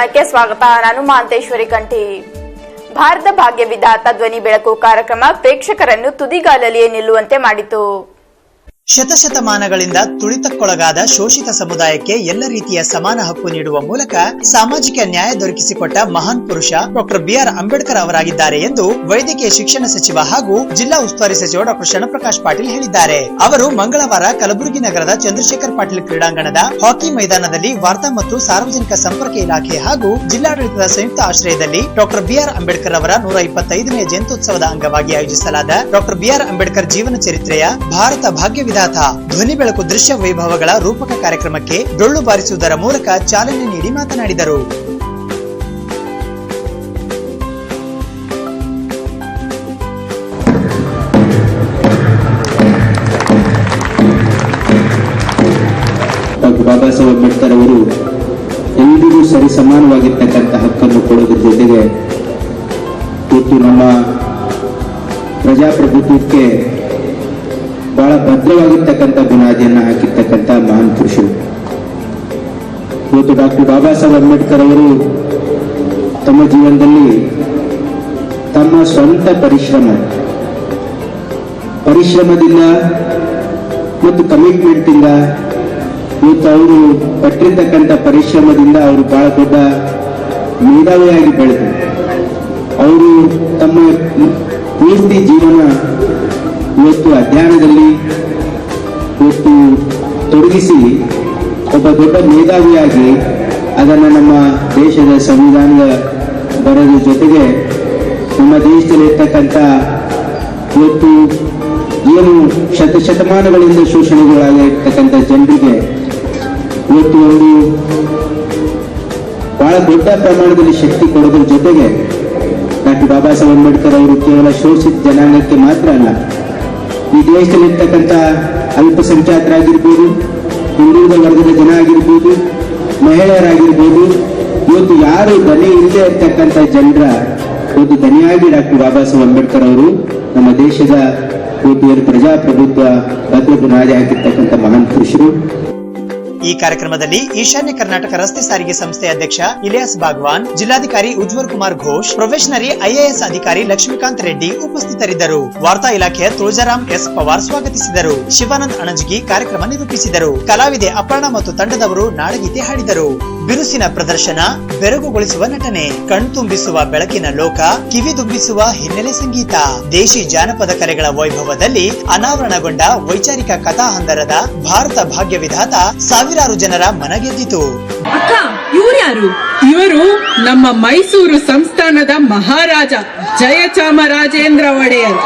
ಕಾರ್ಯಕ್ರಮಕ್ಕೆ ಸ್ವಾಗತ. ನಾನು ಮಾಂತೇಶ್ವರಿ ಕಂಠಿ. ಭಾರತ ಭಾಗ್ಯ ವಿಧಾತ ಧ್ವನಿ ಬೆಳಕು ಕಾರ್ಯಕ್ರಮ ಪ್ರೇಕ್ಷಕರನ್ನು ತುದಿಗಾಲಲ್ಲಿಯೇ ನಿಲ್ಲುವಂತೆ ಮಾಡಿತು. ಶತಶತಮಾನಗಳಿಂದ ತುಳಿತಕ್ಕೊಳಗಾದ ಶೋಷಿತ ಸಮುದಾಯಕ್ಕೆ ಎಲ್ಲ ರೀತಿಯ ಸಮಾನ ಹಕ್ಕು ನೀಡುವ ಮೂಲಕ ಸಾಮಾಜಿಕ ನ್ಯಾಯ ದೊರಕಿಸಿಕೊಟ್ಟ ಮಹಾನ್ ಪುರುಷ ಡಾಕ್ಟರ್ ಬಿಆರ್ ಅಂಬೇಡ್ಕರ್ ಅವರಾಗಿದ್ದಾರೆ ಎಂದು ವೈದ್ಯಕೀಯ ಶಿಕ್ಷಣ ಸಚಿವ ಹಾಗೂ ಜಿಲ್ಲಾ ಉಸ್ತುವಾರಿ ಸಚಿವ ಡಾಕ್ಟರ್ ಶರಣಪ್ರಕಾಶ್ ಪಾಟೀಲ್ ಹೇಳಿದ್ದಾರೆ. ಅವರು ಮಂಗಳವಾರ ಕಲಬುರಗಿ ನಗರದ ಚಂದ್ರಶೇಖರ್ ಪಾಟೀಲ್ ಕ್ರೀಡಾಂಗಣದ ಹಾಕಿ ಮೈದಾನದಲ್ಲಿ ವಾರ್ತಾ ಮತ್ತು ಸಾರ್ವಜನಿಕ ಸಂಪರ್ಕ ಇಲಾಖೆ ಹಾಗೂ ಜಿಲ್ಲಾಡಳಿತದ ಸಂಯುಕ್ತ ಆಶ್ರಯದಲ್ಲಿ ಡಾಕ್ಟರ್ ಬಿಆರ್ ಅಂಬೇಡ್ಕರ್ ಅವರ 125ನೇ ಜಯಂತ್ಯುತ್ಸವದ ಅಂಗವಾಗಿ ಆಯೋಜಿಸಲಾದ ಡಾಕ್ಟರ್ ಬಿಆರ್ ಅಂಬೇಡ್ಕರ್ ಜೀವನ ಚರಿತ್ರೆಯ ಭಾರತ ಭಾಗ್ಯ ಧ್ವನಿ ಬೆಳಕು ದೃಶ್ಯ ವೈಭವಗಳ ರೂಪಕ ಕಾರ್ಯಕ್ರಮಕ್ಕೆ ಡೊಳ್ಳು ಬಾರಿಸುವುದರ ಮೂಲಕ ಚಾಲನೆ ನೀಡಿ ಮಾತನಾಡಿದರು. ಡಾಕ್ಟರ್ ಬಾಬಾ ಸಾಹೇಬ್ ಅಂಬೇಡ್ಕರ್ ಅವರು ಎಲ್ಲರಿಗೂ ಸರಿ ಸಮಾನವಾಗಿರ್ತಕ್ಕಂಥ ಹಕ್ಕನ್ನು ಕೊಡೋದ್ರ ಜೊತೆಗೆ ಇವತ್ತು ನಮ್ಮ ಪ್ರಜಾಪ್ರಭುತ್ವಕ್ಕೆ ಬಹಳ ಭದ್ರವಾಗಿರ್ತಕ್ಕಂಥ ಬುನಾದಿಯನ್ನು ಹಾಕಿರ್ತಕ್ಕಂಥ ಮಹಾನ್ ಪುರುಷರು. ಇವತ್ತು ಡಾಕ್ಟರ್ ಬಾಬಾ ಸಾಹೇಬ್ ಅಂಬೇಡ್ಕರ್ ಅವರು ತಮ್ಮ ಜೀವನದಲ್ಲಿ ತಮ್ಮ ಸ್ವಂತ ಪರಿಶ್ರಮದಿಂದ ಮತ್ತು ಕಮಿಟ್ಮೆಂಟ್ ಇಂದ ಇವತ್ತು ಅವರು ಪಟ್ಟಿರ್ತಕ್ಕಂಥ ಪರಿಶ್ರಮದಿಂದ ಅವರು ಬಹಳ ದೊಡ್ಡ ಮೇಧಾವಿಯಾಗಿ ಬೆಳೆದರು. ಅವರು ತಮ್ಮ ಪೂರ್ತಿ ಜೀವನ ಇವತ್ತು ಅಧ್ಯಯನದಲ್ಲಿ ಇವತ್ತು ತೊಡಗಿಸಿ ಒಬ್ಬ ದೊಡ್ಡ ಮೇಧಾವಿಯಾಗಿ ಅದನ್ನು ನಮ್ಮ ದೇಶದ ಸಂವಿಧಾನದ ಬರೋದ್ರ ಜೊತೆಗೆ ನಮ್ಮ ದೇಶದಲ್ಲಿರ್ತಕ್ಕಂಥ ಇವತ್ತು ಏನು ಶತಮಾನಗಳಿಂದ ಶೋಷಣೆಗಳಾಗಿರ್ತಕ್ಕಂಥ ಜನರಿಗೆ ಇವತ್ತು ಒಂದು ಬಹಳ ದೊಡ್ಡ ಪ್ರಮಾಣದಲ್ಲಿ ಶಕ್ತಿ ಕೊಡೋದ್ರ ಜೊತೆಗೆ ಡಾಕ್ಟರ್ ಬಾಬಾ ಸಾಹೇಬ್ ಅಂಬೇಡ್ಕರ್ ಅವರು ಕೇವಲ ಶೋಷಿತ ಜನಾಂಗಕ್ಕೆ ಮಾತ್ರ ಅಲ್ಲ, ಈ ದೇಶದಲ್ಲಿರ್ತಕ್ಕಂಥ ಅಲ್ಪಸಂಖ್ಯಾತರಾಗಿರ್ಬೋದು, ಹಿಂದುಳಿದ ವರ್ಗದ ಜನ ಆಗಿರ್ಬೋದು, ಮಹಿಳೆಯರಾಗಿರ್ಬೋದು, ಇವತ್ತು ಯಾರು ಧ್ವನಿ ಇಲ್ಲದೆ ಇರ್ತಕ್ಕಂಥ ಜನರ ಒಂದು ಧ್ವನಿಯಾಗಿ ಡಾಕ್ಟರ್ ಬಾಬಾ ಸಾಹೇಬ್ ಅಂಬೇಡ್ಕರ್ ಅವರು ನಮ್ಮ ದೇಶದ ಇವತ್ತು ಪ್ರಜಾಪ್ರಭುತ್ವ ಭದ್ರ ಬುನಾದಿ ಹಾಕಿರ್ತಕ್ಕಂಥ ಮಹಾನ್ ಪುರುಷರು. ಈ ಕಾರ್ಯಕ್ರಮದಲ್ಲಿ ಈಶಾನ್ಯ ಕರ್ನಾಟಕ ರಸ್ತೆ ಸಾರಿಗೆ ಸಂಸ್ಥೆ ಅಧ್ಯಕ್ಷ ಇಲಿಯಾಸ್ ಬಾಗ್ವಾನ್, ಜಿಲ್ಲಾಧಿಕಾರಿ ಉಜ್ವಲ್ ಕುಮಾರ್ ಘೋಷ್, ಪ್ರೊಫೆಷನರಿ ಐಎಎಸ್ ಅಧಿಕಾರಿ ಲಕ್ಷ್ಮೀಕಾಂತ್ ರೆಡ್ಡಿ ಉಪಸ್ಥಿತರಿದ್ದರು. ವಾರ್ತಾ ಇಲಾಖೆಯ ತುಳಜಾರಾಮ್ ಎಸ್ ಪವಾರ್ ಸ್ವಾಗತಿಸಿದರು. ಶಿವಾನಂದ್ ಅಣಜ್ಗಿ ಕಾರ್ಯಕ್ರಮ ನಿರೂಪಿಸಿದರು. ಕಲಾವಿದೆ ಅಪರ್ಣ ಮತ್ತು ತಂಡದವರು ನಾಡಗೀತೆ ಹಾಡಿದರು. ಬಿರುಸಿನ ಪ್ರದರ್ಶನ, ಬೆರಗುಗೊಳಿಸುವ ನಟನೆ, ಕಣ್ತುಂಬಿಸುವ ಬೆಳಕಿನ ಲೋಕ, ಕಿವಿದುಂಬಿಸುವ ಹಿನ್ನೆಲೆ ಸಂಗೀತ, ದೇಶಿ ಜಾನಪದ ಕಲೆಗಳ ವೈಭವದಲ್ಲಿ ಅನಾವರಣಗೊಂಡ ವೈಚಾರಿಕ ಕಥಾಹಂದರದ ಭಾರತ ಭಾಗ್ಯ ವಿಧಾತ ಸಾವಿರಾರು ಜನರ ಮನಗೆದ್ದಿತು. ಅಕ್ಕ, ಇವ್ರು ಯಾರು? ಇವರು ನಮ್ಮ ಮೈಸೂರು ಸಂಸ್ಥಾನದ ಮಹಾರಾಜ ಜಯಚಾಮರಾಜೇಂದ್ರ ಒಡೆಯರ್.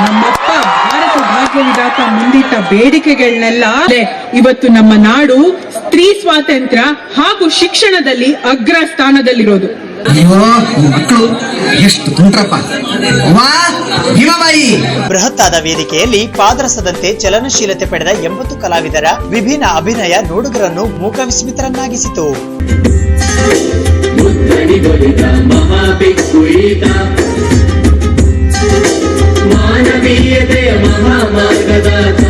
ನಮ್ಮಪ್ಪ ಭಾರತ ಭಾಗ್ಯ ವಿಧಾತ ಮುಂದಿಟ್ಟ ಬೇಡಿಕೆಗಳನ್ನೆಲ್ಲ ಇವತ್ತು ನಮ್ಮ ನಾಡು ಸ್ತ್ರೀ ಸ್ವಾತಂತ್ರ್ಯ ಹಾಗೂ ಶಿಕ್ಷಣದಲ್ಲಿ ಅಗ್ರ ಸ್ಥಾನದಲ್ಲಿರೋದು. ಮಕ್ಕಳು ಎಷ್ಟು ತುಂಟ್ರಪ್ಪ. ಬೃಹತ್ತಾದ ವೇದಿಕೆಯಲ್ಲಿ ಪಾದರಸದಂತೆ ಚಲನಶೀಲತೆ ಪಡೆದ 80 ಕಲಾವಿದರ ವಿಭಿನ್ನ ಅಭಿನಯ ನೋಡುಗರನ್ನು ಮೂಕ ವಿಸ್ಮಿತರನ್ನಾಗಿಸಿತು. ಮಾನವೀಯತೆಯ ಮಹಾಮಾರ್ಗದಾತ,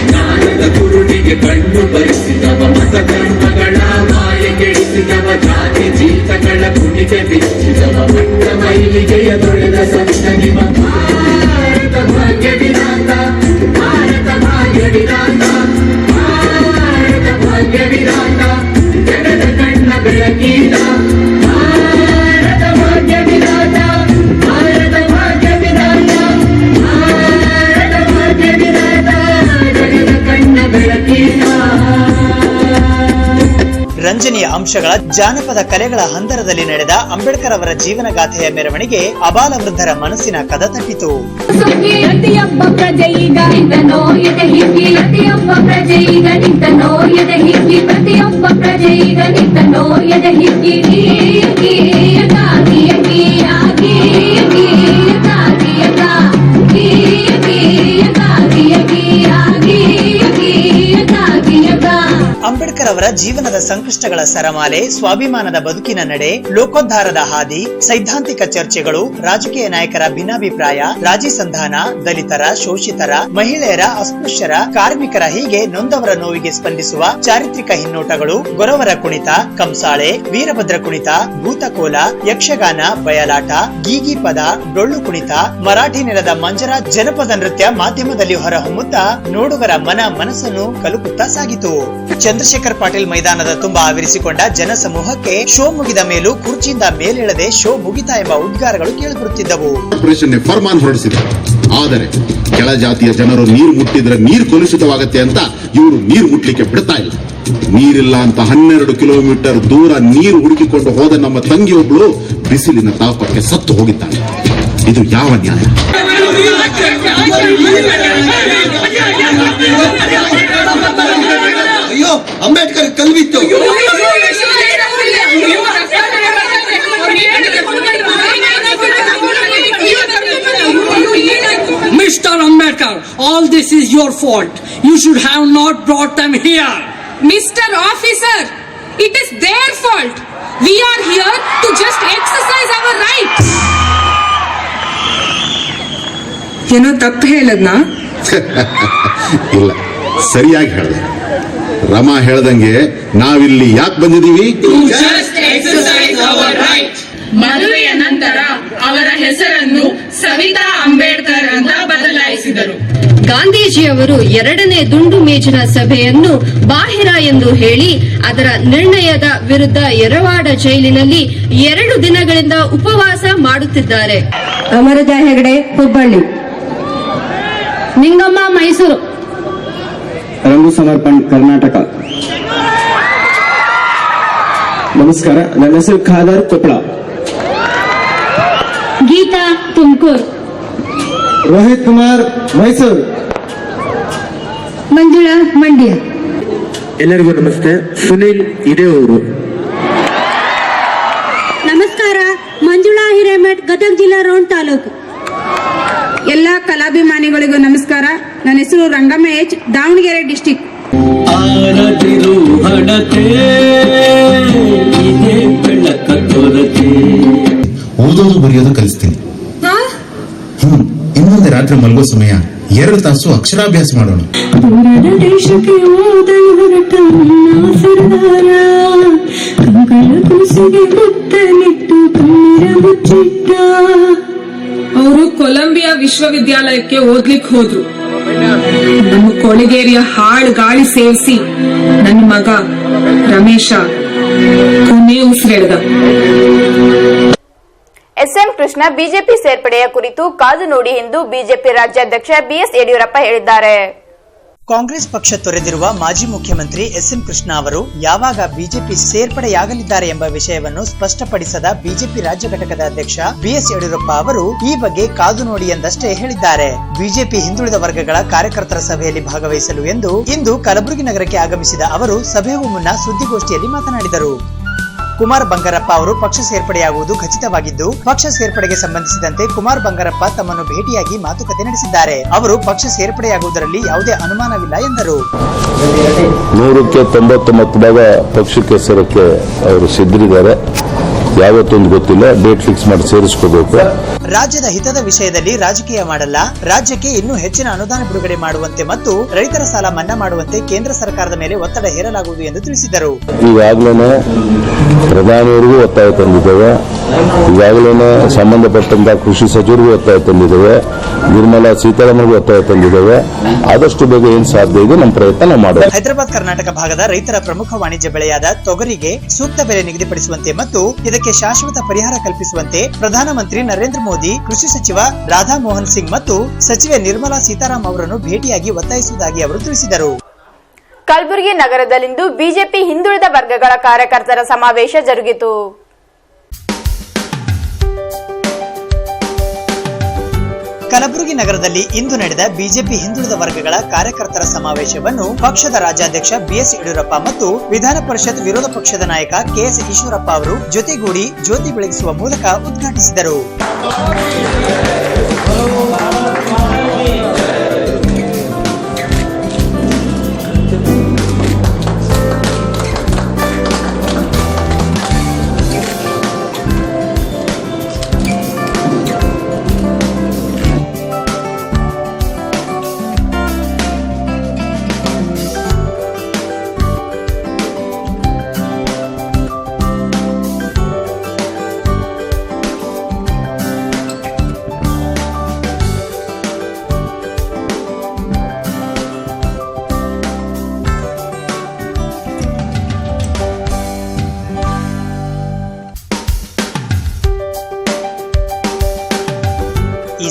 ಜ್ಞಾನದ ಕುರುಡಿಗೆ ಕಣ್ಣು ಬರಿಸಿದವ, ಮತಧರ್ಮಗಳ ಮಾಯ ಕೆಡಿಸಿದವ, ಜಾತಿ ಜೀತಗಳ ಕುಣಿಗೆ ಬಿಚ್ಚಿದವ, ಮಟ್ಟ ಮೈಲಿಗೆಯ ತೊಳೆದ ಸಂತನಿವ ಭಾರತ ಭಾಗ್ಯ ವಿಧಾತ, ಭಾರತ ಭಾಗ್ಯ ವಿಧಾತ, ಭಾರತ ಭಾಗ್ಯ ವಿಧಾತ, ಜಗದ ಕಣ್ಣ ಬೆಳಕಿದ ಭಾರತ ಭಾಗ್ಯ ವಿಧಾತ, ಭಾರತ ಭಾಗ್ಯ ವಿಧಾತ, ಭಾರತ ಭಾಗ್ಯ ವಿಧಾತ, ಜಗದ ಕಣ್ಣ ಬೆಳಕಿದ. ರಂಜನೀಯ ಅಂಶಗಳ ಜಾನಪದ ಕಲೆಗಳ ಹಂದರದಲ್ಲಿ ನಡೆದ ಅಂಬೇಡ್ಕರ್ ಅವರ ಜೀವನಗಾಥೆಯ ಮೆರವಣಿಗೆ ಅಬಾಲ ವೃದ್ಧರ ಮನಸ್ಸಿನ ಕದ ತಟ್ಟಿತು. ಪ್ರತಿಯೊಬ್ಬ ಪ್ರಜೆಯಿಗ ನಿಂತನೋ ಎದೆ ಹಿಗ್ಗಿ, ಪ್ರತಿಯೊಬ್ಬ ಪ್ರಜೆಯಿಗ ನಿಂತನೋ ಎದೆ ಹಿಗ್ಗಿ, ಪ್ರತಿಯೊಬ್ಬ ಪ್ರಜೆಯಿಗ ನಿಂತನೋ ಎದೆ ಹಿಗ್ಗಿ. ಅಂಬೇಡ್ಕರ್ ಅವರ ಜೀವನದ ಸಂಕಷ್ಟಗಳ ಸರಮಾಲೆ, ಸ್ವಾಭಿಮಾನದ ಬದುಕಿನ ನಡೆ, ಲೋಕೋದ್ಧಾರದ ಹಾದಿ, ಸೈದ್ಧಾಂತಿಕ ಚರ್ಚೆಗಳು, ರಾಜಕೀಯ ನಾಯಕರ ಭಿನ್ನಾಭಿಪ್ರಾಯ, ರಾಜಿ ಸಂಧಾನ, ದಲಿತರ, ಶೋಷಿತರ, ಮಹಿಳೆಯರ, ಅಸ್ಪೃಶ್ಯರ, ಕಾರ್ಮಿಕರ ಹೀಗೆ ನೊಂದವರ ನೋವಿಗೆ ಸ್ಪಂದಿಸುವ ಚಾರಿತ್ರಿಕ ಹಿನ್ನೋಟಗಳು, ಗೊರವರ ಕುಣಿತ, ಕಂಸಾಳೆ, ವೀರಭದ್ರ ಕುಣಿತ, ಭೂತಕೋಲ, ಯಕ್ಷಗಾನ, ಬಯಲಾಟ, ಗೀಗಿ ಪದ, ಡೊಳ್ಳು ಕುಣಿತ, ಮರಾಠಿ ನೆಲದ ಮಂಜರ ಜನಪದ ನೃತ್ಯ ಮಾಧ್ಯಮದಲ್ಲಿ ಹೊರಹೊಮ್ಮುತ್ತಾ ನೋಡುಗರ ಮನಸ್ಸನ್ನು ಕಲುಕುತ್ತಾ ಸಾಗಿತು. ಚಂದ್ರಶೇಖರ್ ಪಾಟೀಲ್ ಮೈದಾನದ ತುಂಬಾ ಆವರಿಸಿಕೊಂಡ ಜನಸಮೂಹಕ್ಕೆ ಶೋ ಮುಗಿದ ಮೇಲೂ ಕುರ್ಚಿಯಿಂದ ಮೇಲೇಳದೆ ಶೋ ಮುಗಿತಾ ಎಂಬ ಉದ್ಗಾರಗಳು ಕೇಳಿಬರುತ್ತಿದ್ದವು. ಫರ್ಮಾನ್ ಹೊರಡಿಸಿದೆ. ಆದರೆ ಕೆಳ ಜಾತಿಯ ಜನರು ನೀರು ಮುಟ್ಟಿದ್ರೆ ನೀರು ಕಲುಷಿತವಾಗತ್ತೆ ಅಂತ ಇವರು ನೀರು ಮುಟ್ಲಿಕ್ಕೆ ಬಿಡ್ತಾ ಇಲ್ಲ. ನೀರಿಲ್ಲ ಅಂತ 12 ಕಿಲೋಮೀಟರ್ ದೂರ ನೀರು ಹುಡುಕಿಕೊಂಡು ಹೋದ ನಮ್ಮ ತಂಗಿಯೊಬ್ಬಳು ಬಿಸಿಲಿನ ತಾಪಕ್ಕೆ ಸತ್ತು ಹೋಗಿದ್ದಾಳೆ. ಇದು ಯಾವ ನ್ಯಾಯ? ಅಯ್ಯೋ, Ambedkar ಕಲ್ವಿತ್ತು. Mr. Ambedkar, all this is your fault. You should have not brought them here. Mr. Officer, it is their fault. We are here to just exercise our rights. ಏನೋ ತಪ್ಪು ಹೇಳದ್ನಾ? ಇಲ್ಲ, ಸರಿಯಾಗಿ ಹೇಳಿದೆ. ರಮಾ ಹೇಳ್ದಂಗೆ ನಾವಿಲ್ಲಿ ಯಾಕೆ ಬಂದಿದ್ದೀವಿ? ಮದುವೆಯ ನಂತರ ಅವರ ಹೆಸರನ್ನು ಸವಿತಾ ಅಂಬೇಡ್ಕರ್ ಅಂತ ಬದಲಾಯಿಸಿದರು. ಗಾಂಧೀಜಿಯವರು 2ನೇ ದುಂಡು ಮೇಜಿನ ಸಭೆಯನ್ನು ಬಾಹಿರ ಎಂದು ಹೇಳಿ ಅದರ ನಿರ್ಣಯದ ವಿರುದ್ಧ ಯರವಾಡ ಜೈಲಿನಲ್ಲಿ 2 ದಿನಗಳಿಂದ ಉಪವಾಸ ಮಾಡುತ್ತಿದ್ದಾರೆ. ಅಮರಜ ಹೆಗಡೆ, ಹುಬ್ಬಳ್ಳಿ. ನಿಂಗಮ್ಮ, ಮೈಸೂರು. ರಂಗು ಸಮರ್ಪಣ್, ಕರ್ನಾಟಕ. ನಮಸ್ಕಾರ, ನನ್ನ ಹೆಸರು ಖಾದರ್, ಕೊಪ್ಪಳ. ಗೀತಾ, ತುಮಕೂರು. ರೋಹಿತ್ ಕುಮಾರ್, ಮೈಸೂರು. ಮಂಜುಳಾ, ಮಂಡ್ಯ. ಎಲ್ಲರಿಗೂ ನಮಸ್ತೆ. ಸುನಿಲ್, ಇದೇವರು. ನಮಸ್ಕಾರ, ಮಂಜುಳಾ ಹಿರೇಮಠ್, ಗದಗ ಜಿಲ್ಲಾ ರೋಣ ತಾಲೂಕು. ಎಲ್ಲ ಕಲಾಭಿಮಾನಿಗಳಿಗೂ ನಮಸ್ಕಾರ. ನನ್ನ ಹೆಸರು ರಂಗಮ್ಮ ಎಚ್, ದಾವಣಗೆರೆ ಡಿಸ್ಟಿಕ್. ಓದೋದು ಬರೆಯೋದು ಕಲಿಸ್ತೀನಿ. ಇನ್ನೊಂದು ರಾತ್ರಿ ಮಲಗೋ ಸಮಯ 2 ತಾಸು ಅಕ್ಷರಾಭ್ಯಾಸ ಮಾಡೋಣ. ದೇಶಕ್ಕೆ ಓದಲು ಹೊರಟ ಸರ್ದಾರ, ಕಂಗಳ ಕುಸಿಗೆ ಮುತ್ತಲಿಟ್ಟು ಕಣ್ಣೀರ ಮುಚ್ಚಿಟ್ಟ. ಅವರು ಕೊಲಂಬಿಯಾ ವಿಶ್ವವಿದ್ಯಾಲಯಕ್ಕೆ ಓದ್ಲಿಕ್ಕೆ ಹೋದ್ರು. ನಮ್ಮ ಕೊಳಗೇರಿಯ ಹಾಳು ಗಾಳಿ ಸೇವಿಸಿ ನನ್ನ ಮಗ ರಮೇಶ ಕೊನೆ ಉಸಿರೆಳೆದ. ಎಸ್ಎಂ ಕೃಷ್ಣ ಬಿಜೆಪಿ ಸೇರ್ಪಡೆಯ ಕುರಿತು ಕಾದು ನೋಡಿ ಎಂದು ಬಿಜೆಪಿ ರಾಜ್ಯಾಧ್ಯಕ್ಷ ಬಿಎಸ್ ಯಡಿಯೂರಪ್ಪ ಹೇಳಿದ್ದಾರೆ. ಕಾಂಗ್ರೆಸ್ ಪಕ್ಷ ತೊರೆದಿರುವ ಮಾಜಿ ಮುಖ್ಯಮಂತ್ರಿ ಎಸ್ಎಂ ಕೃಷ್ಣ ಅವರು ಯಾವಾಗ ಬಿಜೆಪಿ ಸೇರ್ಪಡೆಯಾಗಲಿದ್ದಾರೆ ಎಂಬ ವಿಷಯವನ್ನು ಸ್ಪಷ್ಟಪಡಿಸದ ಬಿಜೆಪಿ ರಾಜ್ಯ ಘಟಕದ ಅಧ್ಯಕ್ಷ ಬಿಎಸ್ ಯಡಿಯೂರಪ್ಪ ಅವರು ಈ ಬಗ್ಗೆ ಕಾದು ನೋಡಿ ಎಂದಷ್ಟೇ ಹೇಳಿದ್ದಾರೆ. ಬಿಜೆಪಿ ಹಿಂದುಳಿದ ವರ್ಗಗಳ ಕಾರ್ಯಕರ್ತರ ಸಭೆಯಲ್ಲಿ ಭಾಗವಹಿಸಲು ಎಂದು ಇಂದು ಕಲಬುರಗಿ ನಗರಕ್ಕೆ ಆಗಮಿಸಿದ ಅವರು ಸಭೆಗೂ ಮುನ್ನ ಸುದ್ದಿಗೋಷ್ಠಿಯಲ್ಲಿ ಮಾತನಾಡಿದರು. ಕುಮಾರ್ ಬಂಗಾರಪ್ಪ ಅವರು ಪಕ್ಷ ಸೇರ್ಪಡೆಯಾಗುವುದು ಖಚಿತವಾಗಿದ್ದು, ಪಕ್ಷ ಸೇರ್ಪಡೆಗೆ ಸಂಬಂಧಿಸಿದಂತೆ ಕುಮಾರ್ ಬಂಗಾರಪ್ಪ ತಮ್ಮನ್ನು ಭೇಟಿಯಾಗಿ ಮಾತುಕತೆ ನಡೆಸಿದ್ದಾರೆ. ಅವರು ಪಕ್ಷ ಸೇರ್ಪಡೆಯಾಗುವುದರಲ್ಲಿ ಯಾವುದೇ ಅನುಮಾನವಿಲ್ಲ ಎಂದರು. 100ಕ್ಕೆ 99 ಭಾಗ ಪಕ್ಷಕ್ಕೆ ಸೇರಕ್ಕೆ ಅವರು ಸಿದ್ಧರಿದ್ದಾರೆ. ಯಾವತ್ತೊಂದು ಗೊತ್ತಿಲ್ಲ, ಡೇಟ್ ಫಿಕ್ಸ್ ಮಾಡಿ ಸೇರಿಸ್ಕೋಬೇಕು. ರಾಜ್ಯದ ಹಿತದ ವಿಷಯದಲ್ಲಿ ರಾಜಕೀಯ ಮಾಡಲ್ಲ, ರಾಜ್ಯಕ್ಕೆ ಇನ್ನೂ ಹೆಚ್ಚಿನ ಅನುದಾನ ಬಿಡುಗಡೆ ಮಾಡುವಂತೆ ಮತ್ತು ರೈತರ ಸಾಲ ಮನ್ನಾ ಮಾಡುವಂತೆ ಕೇಂದ್ರ ಸರ್ಕಾರದ ಮೇಲೆ ಒತ್ತಡ ಹೇರಲಾಗುವುದು ಎಂದು ತಿಳಿಸಿದರು. ಈಗಾಗಲೇ ಪ್ರಧಾನಿಯವರಿಗೂ ಒತ್ತಾಯ ತಂದಿದ್ದೇವೆ, ಈಗಾಗಲೇ ಸಂಬಂಧಪಟ್ಟಂತ ಕೃಷಿ ಸಚಿವರಿಗೂ ಒತ್ತಾಯ ತಂದಿದ್ದೇವೆ, ನಿರ್ಮಲಾ ಸೀತಾರಾಮನ್ಗೂ ಒತ್ತಾಯ ತಂದಿದ್ದೇವೆ. ಆದಷ್ಟು ಬೇಗ ಏನ್ ಸಾಧ್ಯ ಇದೆ ನಮ್ಮ ಪ್ರಯತ್ನ ನಾವು ಮಾಡೋಣ. ಹೈದರಾಬಾದ್ ಕರ್ನಾಟಕ ಭಾಗದ ರೈತರ ಪ್ರಮುಖ ವಾಣಿಜ್ಯ ಬೆಳೆಯಾದ ತೊಗರಿಗೆ ಸೂಕ್ತ ಬೆಲೆ ನಿಗದಿಪಡಿಸುವಂತೆ ಮತ್ತು ಇದಕ್ಕೆ ಶಾಶ್ವತ ಪರಿಹಾರ ಕಲ್ಪಿಸುವಂತೆ ಪ್ರಧಾನಮಂತ್ರಿ ನರೇಂದ್ರ ಮೋದಿ, ಕೃಷಿ ಸಚಿವ ರಾಧಾ ಮೋಹನ್ ಸಿಂಗ್ ಮತ್ತು ಸಚಿವೆ ನಿರ್ಮಲಾ ಸೀತಾರಾಮ್ ಅವರನ್ನು ಭೇಟಿಯಾಗಿ ಒತ್ತಾಯಿಸುವುದಾಗಿ ಅವರು ತಿಳಿಸಿದರು. ಕಲಬುರಗಿ ನಗರದಲ್ಲಿಂದು ಬಿಜೆಪಿ ಹಿಂದುಳಿದ ವರ್ಗಗಳ ಕಾರ್ಯಕರ್ತರ ಸಮಾವೇಶ ಜರುಗಿತು. ಕಲಬುರಗಿ ನಗರದಲ್ಲಿ ಇಂದು ನಡೆದ ಬಿಜೆಪಿ ಹಿಂದುಳಿದ ವರ್ಗಗಳ ಕಾರ್ಯಕರ್ತರ ಸಮಾವೇಶವನ್ನು ಪಕ್ಷದ ರಾಜ್ಯಾಧ್ಯಕ್ಷ ಬಿಎಸ್ ಯಡಿಯೂರಪ್ಪ ಮತ್ತು ವಿಧಾನ ಪರಿಷತ್ ವಿರೋಧ ಪಕ್ಷದ ನಾಯಕ ಕೆಎಸ್ ಈಶ್ವರಪ್ಪ ಅವರು ಜೊತೆಗೂಡಿ ಜ್ಯೋತಿ ಬೆಳಗಿಸುವ ಮೂಲಕ ಉದ್ಘಾಟಿಸಿದರು.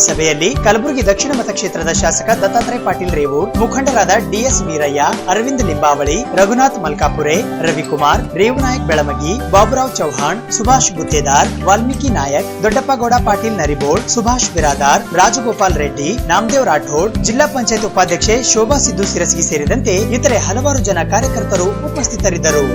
ಸಭೆಯಲ್ಲಿ ಕಲಬುರಗಿ ದಕ್ಷಿಣ ಮತಕ್ಷೇತ್ರದ ಶಾಸಕ ದತ್ತಾತ್ರೇಯ ಪಾಟೀಲ್ ರೇವೂರ್, ಮುಖಂಡರಾದ ಡಿಎಸ್ ವೀರಯ್ಯ, ಅರವಿಂದ್ ಲಿಂಬಾವಳಿ, ರಘುನಾಥ್ ಮಲ್ಕಾಪುರೆ, ರವಿಕುಮಾರ್, ರೇವನಾಯಕ್ ಬೆಳಮಗಿ, ಬಾಬುರಾವ್ ಚೌಹಾಣ್, ಸುಭಾಷ್ ಗುತ್ತೇದಾರ್, ವಾಲ್ಮೀಕಿ ನಾಯಕ್, ದೊಡ್ಡಪ್ಪಗೌಡ ಪಾಟೀಲ್ ನರಿಬೋಳ್, ಸುಭಾಷ್ ಬಿರಾದಾರ್, ರಾಜಗೋಪಾಲ್ ರೆಡ್ಡಿ, ನಾಮದೇವ್ ರಾಠೋಡ್, ಜಿಲ್ಲಾ ಪಂಚಾಯತ್ ಉಪಾಧ್ಯಕ್ಷೆ ಶೋಭಾ ಸಿದ್ದು ಸಿರಸಗಿ ಸೇರಿದಂತೆ ಇತರೆ ಹಲವಾರು ಜನ ಕಾರ್ಯಕರ್ತರು ಉಪಸ್ಥಿತರಿದ್ದರು.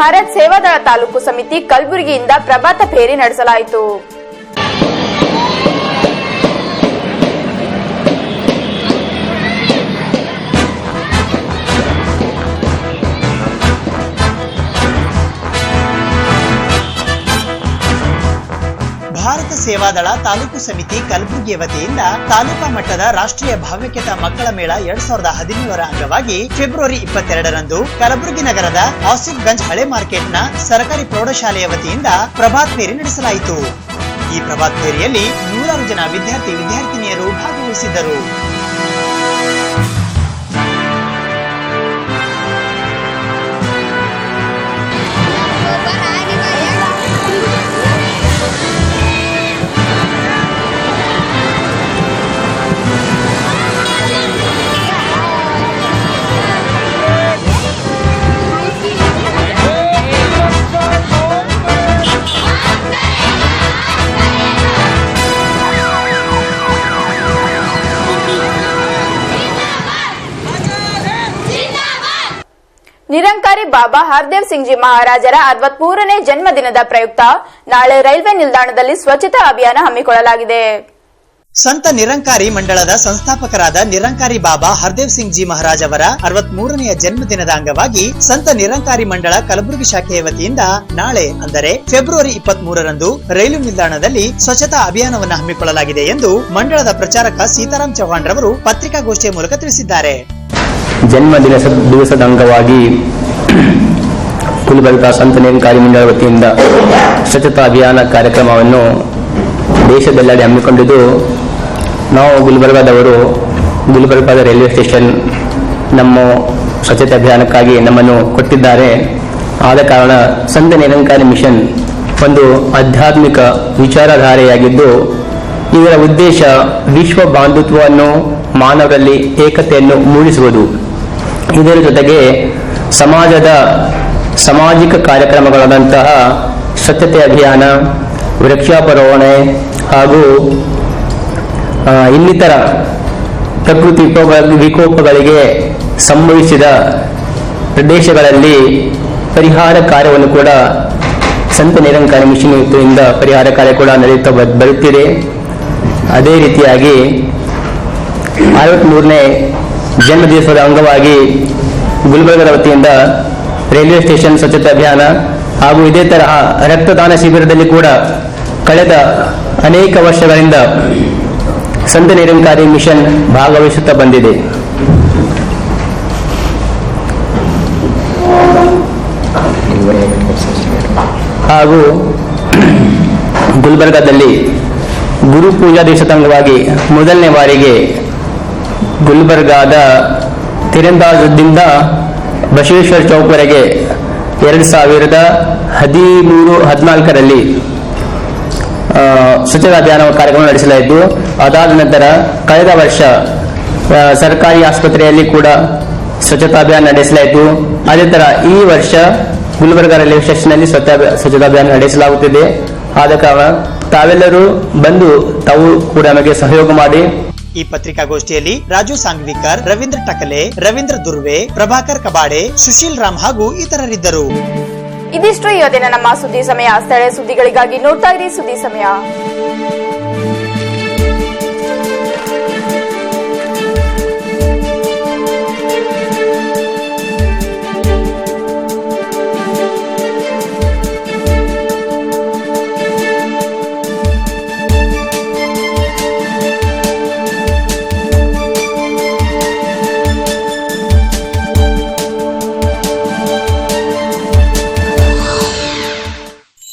ಭಾರತ್ ಸೇವಾದಳ ತಾಲೂಕು ಸಮಿತಿ ಕಲಬುರಗಿಯಿಂದ ಪ್ರಭಾತ ಫೇರಿ ನಡೆಸಲಾಯಿತು. ಭಾರತ ಸೇವಾದಳ ತಾಲೂಕು ಸಮಿತಿ ಕಲಬುರಗಿ ವತಿಯಿಂದ ತಾಲೂಕಾ ಮಟ್ಟದ ರಾಷ್ಟ್ರೀಯ ಭಾವ್ಯಕತಾ ಮಕ್ಕಳ ಮೇಳ 2017ರ ಅಂಗವಾಗಿ ಫೆಬ್ರವರಿ 22ರಂದು ಕಲಬುರಗಿ ನಗರದ ಆಸಿಫ್ ಗಂಜ್ ಹಳೆ ಮಾರ್ಕೆಟ್ನ ಸರ್ಕಾರಿ ಪ್ರೌಢಶಾಲೆಯ ವತಿಯಿಂದ ಪ್ರಭಾತ್ ಫೇರಿ ನಡೆಸಲಾಯಿತು. ಈ ಪ್ರಭಾತ್ ಫೇರಿಯಲ್ಲಿ 100 ಜನ ವಿದ್ಯಾರ್ಥಿನಿಯರು ಭಾಗವಹಿಸಿದ್ದರು. ನಿರಂಕಾರಿ ಬಾಬಾ ಹರ್ದೇವ್ ಸಿಂಗ್ ಜಿ ಮಹಾರಾಜರ 63ನೇ ಜನ್ಮದಿನದ ಪ್ರಯುಕ್ತ ನಾಳೆ ರೈಲ್ವೆ ನಿಲ್ದಾಣದಲ್ಲಿ ಸ್ವಚ್ಛತಾ ಅಭಿಯಾನ ಹಮ್ಮಿಕೊಳ್ಳಲಾಗಿದೆ. ಸಂತ ನಿರಂಕಾರಿ ಮಂಡಳದ ಸಂಸ್ಥಾಪಕರಾದ ನಿರಂಕಾರಿ ಬಾಬಾ ಹರ್ದೇವ್ ಸಿಂಗ್ ಜಿ ಮಹಾರಾಜ್ ಅವರ 63ನೆಯ ಜನ್ಮದಿನದ ಅಂಗವಾಗಿ ಸಂತ ನಿರಂಕಾರಿ ಮಂಡಳ ಕಲಬುರಗಿ ಶಾಖೆಯ ವತಿಯಿಂದ ನಾಳೆ ಅಂದರೆ ಫೆಬ್ರವರಿ 23ರಂದು ರೈಲು ನಿಲ್ದಾಣದಲ್ಲಿ ಸ್ವಚ್ಛತಾ ಅಭಿಯಾನವನ್ನು ಹಮ್ಮಿಕೊಳ್ಳಲಾಗಿದೆ ಎಂದು ಮಂಡಳದ ಪ್ರಚಾರಕ ಸೀತಾರಾಮ್ ಚೌಹಾಣ್ ರವರು ಪತ್ರಿಕಾಗೋಷ್ಠಿಯ ಮೂಲಕ ತಿಳಿಸಿದ್ದಾರೆ. ಜನ್ಮದಿನ ದಿವಸದ ಅಂಗವಾಗಿ ಗುಲ್ಬರ್ಗಾ ಸಂತ ನಿರಂಕಾರಿ ಮಂಡಳ ವತಿಯಿಂದ ಸ್ವಚ್ಛತಾ ಅಭಿಯಾನ ಕಾರ್ಯಕ್ರಮವನ್ನು ದೇಶದೆಲ್ಲೆಡೆ ಹಮ್ಮಿಕೊಂಡಿದ್ದು, ನಾವು ಗುಲ್ಬರ್ಗಾದವರು ಗುಲ್ಬರ್ಗಾದ ರೈಲ್ವೆ ಸ್ಟೇಷನ್ ನಮ್ಮ ಸ್ವಚ್ಛತೆ ಅಭಿಯಾನಕ್ಕಾಗಿ ನಮ್ಮನ್ನು ಕೊಟ್ಟಿದ್ದಾರೆ. ಆದ ಕಾರಣ ಸಂತ ನಿರಂಕಾರಿ ಮಿಷನ್ ಒಂದು ಆಧ್ಯಾತ್ಮಿಕ ವಿಚಾರಧಾರೆಯಾಗಿದ್ದು, ಇದರ ಉದ್ದೇಶ ವಿಶ್ವ ಬಾಂಧುತ್ವವನ್ನು, ಮಾನವರಲ್ಲಿ ಏಕತೆಯನ್ನು ಮೂಡಿಸುವುದು. ಇದರ ಜೊತೆಗೆ ಸಾಮಾಜಿಕ ಕಾರ್ಯಕ್ರಮಗಳಾದಂತಹ ಸ್ವಚ್ಛತೆ ಅಭಿಯಾನ, ವೃಕ್ಷಾರೋಪಣೆ ಹಾಗೂ ಇನ್ನಿತರ ಪ್ರಕೃತಿ ವಿಕೋಪಗಳಿಗೆ ಸಂಭವಿಸಿದ ಪ್ರದೇಶಗಳಲ್ಲಿ ಪರಿಹಾರ ಕಾರ್ಯವನ್ನು ಕೂಡ ಸಂತ ನಿರಂಕಾರಿ ಮಿಷನ್ ವತಿಯಿಂದ ಪರಿಹಾರ ಕಾರ್ಯ ಕೂಡ ನಡೆಯುತ್ತಾ ಬರುತ್ತಿದೆ. ಅದೇ ರೀತಿಯಾಗಿ 63ನೇ ಜನ್ಮದಿವಸದ ಅಂಗವಾಗಿ ಗುಲ್ಬರ್ಗದ ವತಿಯಿಂದ ರೈಲ್ವೆ ಸ್ಟೇಷನ್ ಸ್ವಚ್ಛತೆ ಅಭಿಯಾನ ಹಾಗೂ ಇದೇ ತರಹ ರಕ್ತದಾನ ಶಿಬಿರದಲ್ಲಿ ಕೂಡ ಕಳೆದ ಅನೇಕ ವರ್ಷಗಳಿಂದ ಸಂತ ನಿರಂಕಾರಿ ಮಿಷನ್ ಭಾಗವಹಿಸುತ್ತಾ ಬಂದಿದೆ. ಹಾಗೂ ಗುಲ್ಬರ್ಗಾದಲ್ಲಿ ಗುರು ಪೂಜಾ ದಿವಸದ ಅಂಗವಾಗಿ ಮೊದಲನೇ ಬಾರಿಗೆ ಗುಲ್ಬರ್ಗಾದ ತೀರಂದಾಜದಿಂದ ಬಸವೇಶ್ವರ ಚೌಕ್ವರೆಗೆ 2013-14ರಲ್ಲಿ ಸ್ವಚ್ಛತಾ ಅಭಿಯಾನ ಕಾರ್ಯಕ್ರಮ ನಡೆಸಲಾಯಿತು. ಅದಾದ ನಂತರ ಕಳೆದ ವರ್ಷ ಸರ್ಕಾರಿ ಆಸ್ಪತ್ರೆಯಲ್ಲಿ ಕೂಡ ಸ್ವಚ್ಛತಾ ಅಭಿಯಾನ ನಡೆಸಲಾಯಿತು. ಅದೇ ತರ ಈ ವರ್ಷ ಗುಲ್ಬರ್ಗಾ ರೈಲ್ವೆ ಸ್ಟೇಷನ್ನಲ್ಲಿ ಸ್ವಚ್ಛತಾ ಅಭಿಯಾನ ನಡೆಸಲಾಗುತ್ತಿದೆ. ಆದ ಕಾರಣ ತಾವೆಲ್ಲರೂ ಬಂದು ತಾವು ಕೂಡ ನಮಗೆ ಸಹಯೋಗ ಮಾಡಿ. ಈ ಪತ್ರಿಕಾಗೋಷ್ಠಿಯಲ್ಲಿ ರಾಜು ಸಾಂಗ್ವಿಕರ್, ರವೀಂದ್ರ ಟಕಲೆ, ರವೀಂದ್ರ ದುರ್ವೆ, ಪ್ರಭಾಕರ್ ಕಬಾಡೆ, ಸುಶೀಲ್ ರಾಮ್ ಹಾಗೂ ಇತರರಿದ್ದರು. ಇದಿಷ್ಟು ಇವತ್ತಿನ ನಮ್ಮ ಸುದ್ದಿ ಸಮಯ. ಸ್ಥಳೀಯ ಸುದ್ದಿಗಳಿಗಾಗಿ ನೋಡ್ತಾ ಇರಿ ಸುದ್ದಿ ಸಮಯ.